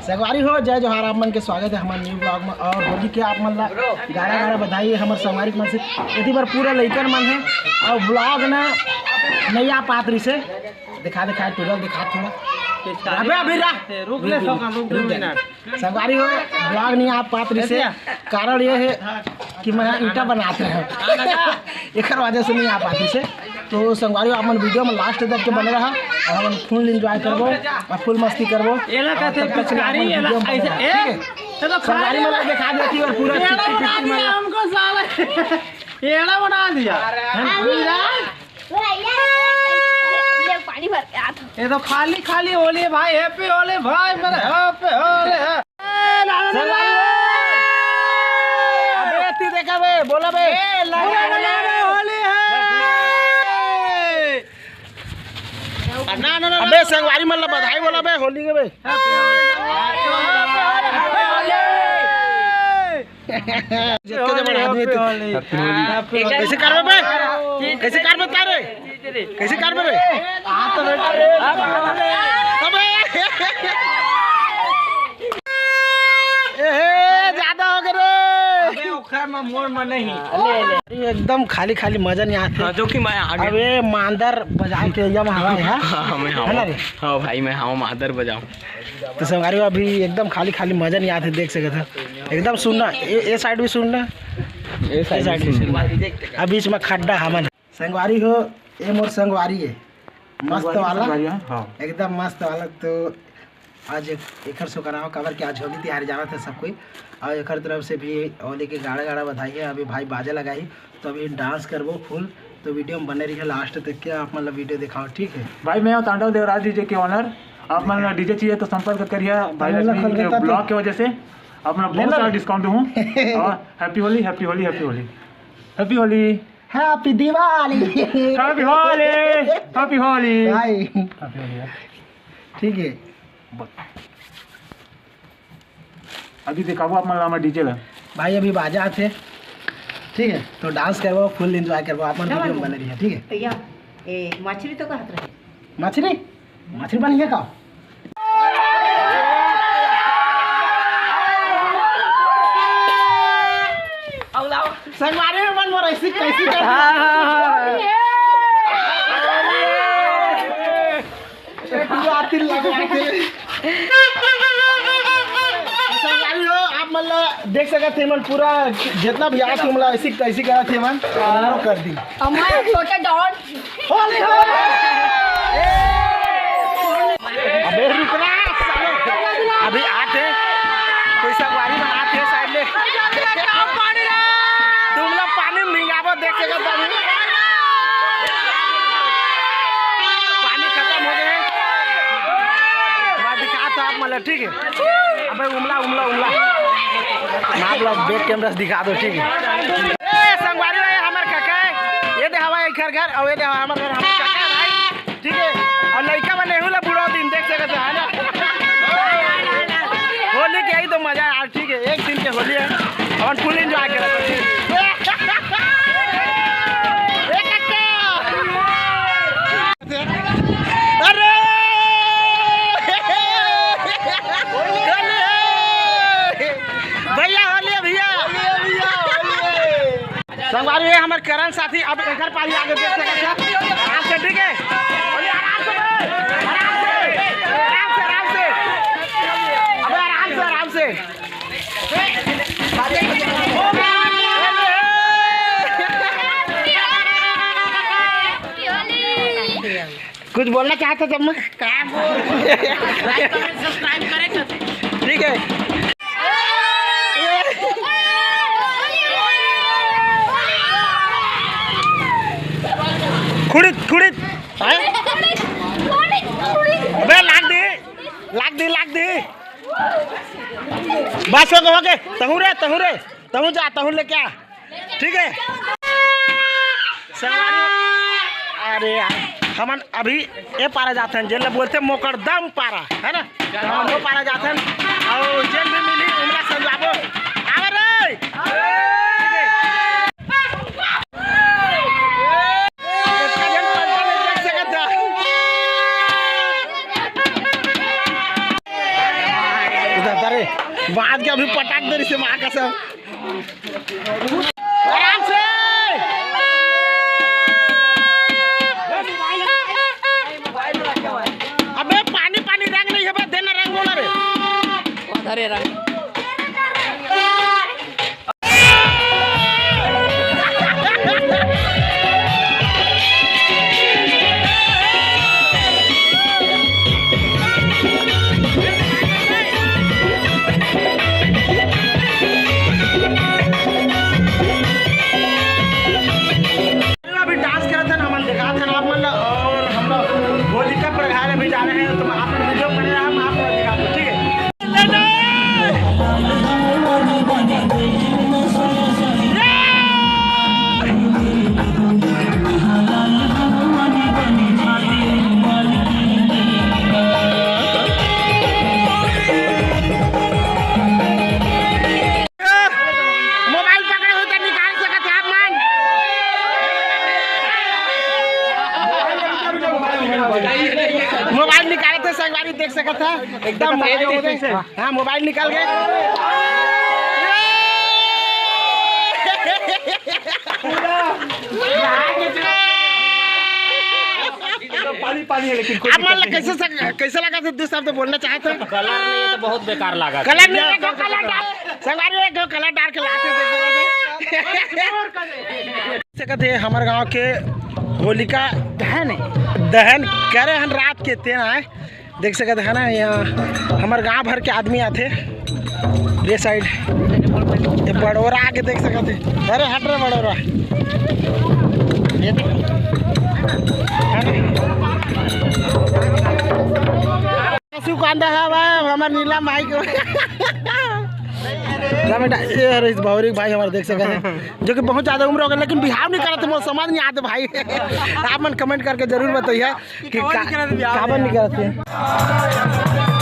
संगवारी हो जय जोहार, आप मन के स्वागत है हमारे न्यू ब्लॉग में। और होली के आप मन ला गाड़ा गाड़ा बधाई है हमारे संगवारी मन से। यदि बार पूरा लइकन मन है और ब्लॉग ना नहीं आ पात्री से दिखा टूरल दिखा थोड़ा संगवारी हो ब्लॉग नहीं आ पात्री से। कारण ये है कि मैं ईटा बनाते हैं एक वजह से नहीं आ पाती से। तो संगवारी आप मन वीडियो में लास्ट तक के बने रहा और हम फुल एंजॉय करबो और फुल मस्ती करबो। संगवारी में दिखा देती और पूरा हमको साला एड़ा बना दिया। पानी भर के आता ये तो खाली खाली होली भाई। हैप्पी होली भाई मेरे हैप्पी होली है। अबे ती देखा बे बोला बे होली है। ना अबे संगवारी मतलब बधाई बोला बे होली के बे। कैसे कर बे कैसे कर बता रे कैसे कर बे ज्यादा हो गए मोर में नहीं एकदम खाली खाली मजा नहीं आता जो कि मैं अबे मांदर बजाओ के एकदम हवा है। हाँ भाई मैं हाँ मांदर बजाऊं तो संगवारी अभी एकदम खाली खाली मजा नहीं आता देख सके थे एकदम सुनना ये साइड भी सुनना ये साइड भी सुनना। अब बीच में खड्डा हमन संगवारी हो ये मोर संगवारी है मस्त वाला एकदम मस्त वाला। तो आज एक सो कराओ कवर के आज होली तिहार जाना था सब कोई और एक तरफ से भी होली के गाड़ा गाड़ा बधाई है। अभी भाई बाजा लगाई तो अभी डांस करबो फुल। तो वीडियो में बने रही लास्ट तक के आप मतलब वीडियो दिखाओ ठीक है भाई। मैं तांडव देवराज डीजे के ऑनर। आप मतलब डीजे चाहिए तो संपर्क करिए भाई लक्ष्मी ब्लॉग की वजह से अपना बहुत सारा डिस्काउंट दूँ। और happy Holi happy Holi happy Holi happy Holi happy Diwali happy Holi happy Holi भाई ठीक है। अभी दिखाओ आप मतलब डीजे ला भाई अभी बाजा थे ठीक है। तो डांस करवो फुल एंजॉय करवो आप मन वीडियो बन रही है ठीक है। भैया ए मछली तो कहत रहे मछली बन गया का संगवारी में मन मोर ऐसी कैसी कर आती लगे संगवारी हो आप मतलब देख सकते थे मन पूरा जितना भी आज मतलब ऐसी कैसी करा थे मन कर दी हमारा छोटा डॉट होली अबे रुकना अभी आते कोई संगवारी में आते साइड ले तुम लोग पानी मिंगावो देखेगा पानी खत्म हो गए दिखा था आप मतलब ठीक है। अबे उमला आप लोग बैक कैमरा से दिखा दो ठीक है। संगवारी भाई हमारे काका है ये दे हवा घर और ये दे हमारे घर हमारे काका है भाई ठीक है। और लड़का बने हुए बुरा दिन देख सकते है ना होली के आई तो मजा है ठीक है। एक दिन के होली है और फुल एंजॉय करें संगवारी है हमारे करण साथी। अब एक पारी आगे देख सकते हैं आराम से ठीक है आराम से कुछ बोलना चाहते जब मैं क्या बोल सब्सक्राइब करें ठीक है। खुड़ित अबे लाग दी बस हो गए तहू रे तहू जा तहू ले क्या ठीक है अरे हम अभी ये पारा जाते हैं जेल बोलते मोकरदम पारा है ना हम वो पारा जाते हैं और जेल भी मिली उमरा समझाबो बाद के अभी पटाख दे से माँ का सब आराम से अबे पानी पानी रंग नहीं है बस देना रंग बोला रे अरे रंग भी जा रहे हैं तो आप वीडियो बने हम आपको दिखाते हैं ठीक है मोबाइल पकड़े हुए तो निकाल सकते आप मान मोबाइल निकाले थे संगवारी देख सका था एकदम हाँ मोबाइल निकाल गए पानी पानी है लेकिन कैसे लगा था दूसरा तो बोलना चाहते कलर नहीं तो बहुत बेकार लगा कलर नहीं संगवारी एक कलर डाल के लाते थे कहते हमारे गांव के होलिका दहन करे हैं रात के तेना है देख सकते है ना यहाँ हमारे गांव भर के आदमी आते ये साइड ये बड़ोरा आके देख सकते अरे हट रहे बड़ोरा कांदा है हमारे नीला माई को भौरिक भाई हमारे देख सकते हैं जो कि बहुत ज़्यादा उम्र हो गया लेकिन बिहार नहीं करते वो समझ नहीं आते भाई आप मन कमेंट करके जरूर बताइए कि काबर नहीं करते हैं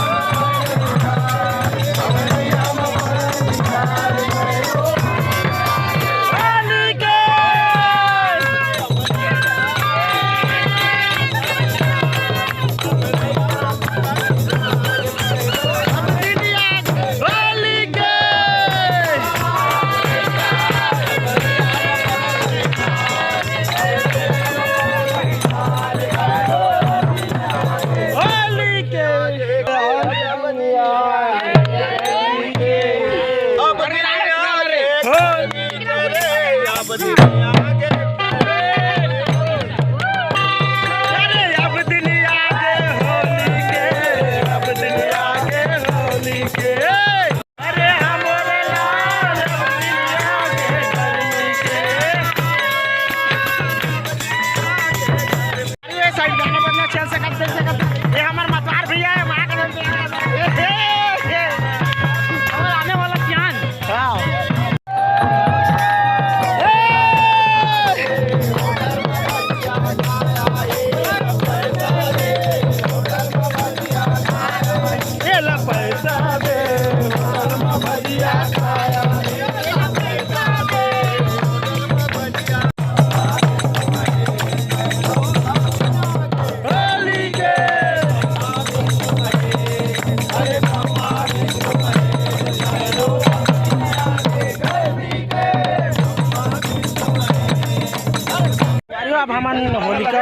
अब हम होलिका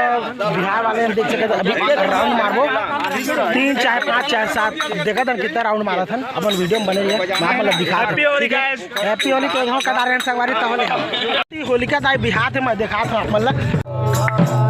बिहार वाले देख सकते अभी राउंड मारबो 3 4 5 6 7 देखा था कितना राउंड मारा था अपन वीडियो में बने रहिए मैं मतलब दिखा हैप्पी होली के गांव कदार संगवारी तहले होलिका दाई बिहार में देखा था मतलब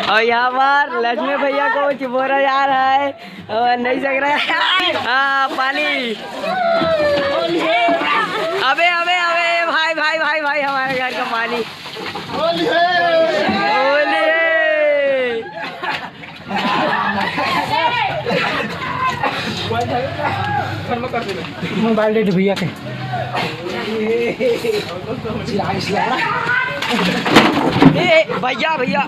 और यहाँ पर लक्ष्मी भैया को चिबोरा जा रहा है और नहीं सक रहा है। हाँ पानी। अबे अबे अबे भाई भाई भाई भाई हमारे घर का पानी। मोबाइल दे भैया के। भैया भैया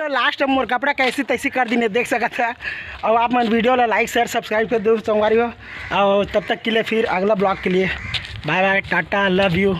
लास्ट मोर कपड़ा कैसी तैसी कर दी देख सका था। और आप मन वीडियो ला लाइक शेयर सब्सक्राइब कर दो संगवारी हो। और तब तक के लिए फिर अगला ब्लॉग के लिए bye bye tata love you.